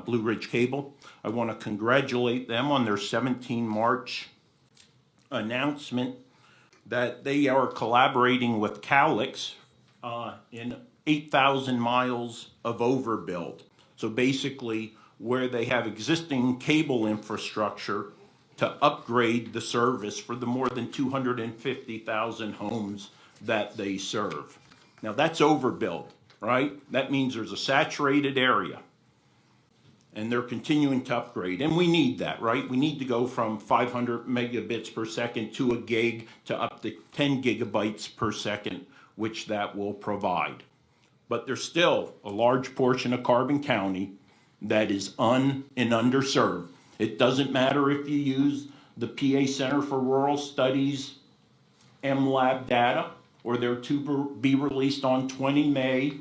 Blue Ridge Cable. I want to congratulate them on their 17 March announcement that they are collaborating with Calix in 8,000 miles of overbuild. So basically, where they have existing cable infrastructure to upgrade the service for the more than 250,000 homes that they serve. Now that's overbuild, right? That means there's a saturated area and they're continuing to upgrade. And we need that, right? We need to go from 500 megabits per second to a gig to up to 10 gigabytes per second, which that will provide. But there's still a large portion of Carbon County that is and underserved. It doesn't matter if you use the PA Center for Rural Studies MLab data or their to be released on 20 May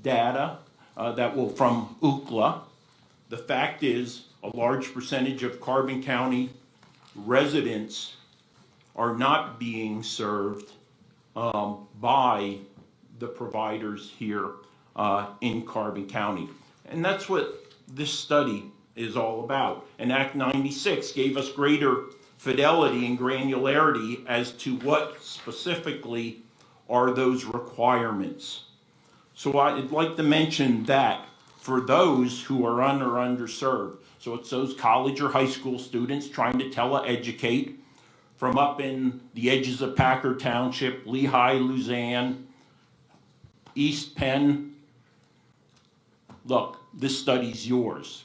data that will from Ookla. The fact is a large percentage of Carbon County residents are not being served by the providers here in Carbon County. And that's what this study is all about. And Act 96 gave us greater fidelity and granularity as to what specifically are those requirements. So I'd like to mention that for those who are underserved. So it's those college or high school students trying to teleeducate from up in the edges of Packard Township, Lehigh, Luzanne, East Penn. Look, this study's yours.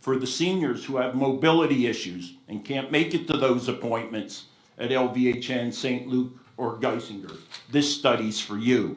For the seniors who have mobility issues and can't make it to those appointments at LVHN, St. Luke, or Geisinger, this study's for you.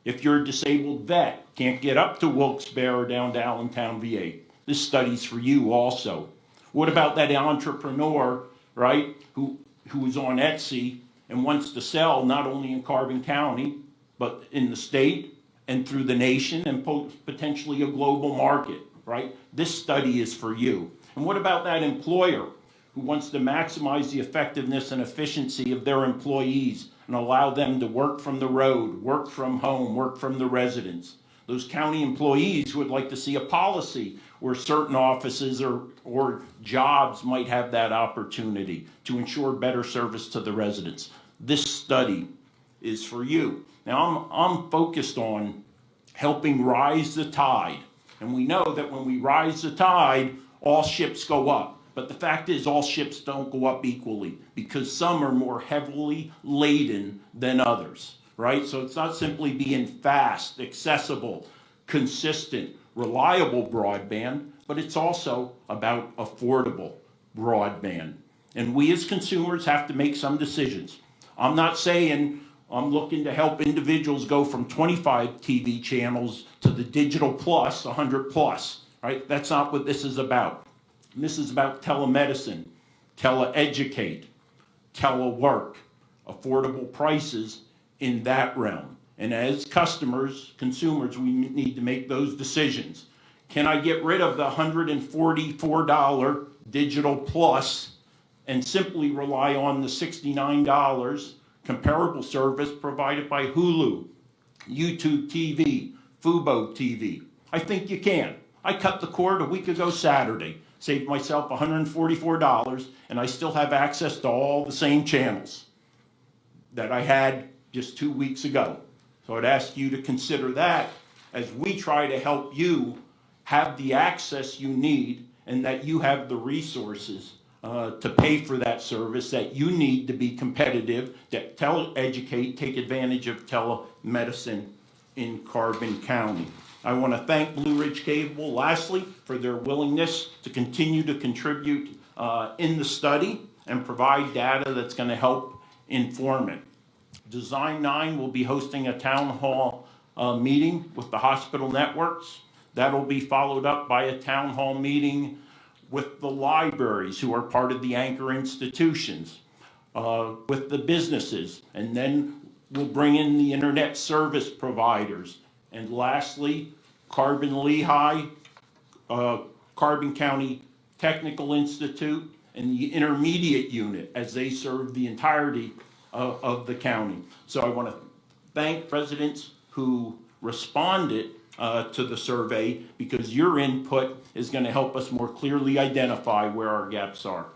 If you're a disabled vet, can't get up to Wilkes-Barre or down to Allentown, VA, this study's for you also. What about that entrepreneur, right, who is on Etsy and wants to sell not only in Carbon County, but in the state and through the nation and potentially a global market, right? This study is for you. And what about that employer who wants to maximize the effectiveness and efficiency of their employees and allow them to work from the road, work from home, work from the residence? Those county employees who would like to see a policy where certain offices or jobs might have that opportunity to ensure better service to the residents. This study is for you. Now, I'm focused on helping rise the tide. And we know that when we rise the tide, all ships go up. But the fact is, all ships don't go up equally because some are more heavily laden than others, right? So it's not simply being fast, accessible, consistent, reliable broadband, but it's also about affordable broadband. And we as consumers have to make some decisions. I'm not saying I'm looking to help individuals go from 25 TV channels to the digital plus, 100 plus, right? That's not what this is about. This is about telemedicine, teleeducate, telework, affordable prices in that realm. And as customers, consumers, we need to make those decisions. Can I get rid of the $144 digital plus and simply rely on the $69 comparable service provided by Hulu, YouTube TV, Fubo TV? I think you can. I cut the cord a week ago Saturday, saved myself $144, and I still have access to all the same channels that I had just 2 weeks ago. So I'd ask you to consider that as we try to help you have the access you need and that you have the resources to pay for that service that you need to be competitive, to educate, take advantage of telemedicine in Carbon County. I want to thank Blue Ridge Cable, lastly, for their willingness to continue to contribute in the study and provide data that's going to help inform it. Design 9 will be hosting a town hall meeting with the hospital networks. That'll be followed up by a town hall meeting with the libraries who are part of the anchor institutions, with the businesses, and then we'll bring in the internet service providers. And lastly, Carbon Lehigh, Carbon County Technical Institute, and the intermediate unit as they serve the entirety of the county. So I want to thank residents who responded to the survey, because your input is going to help us more clearly identify where our gaps are.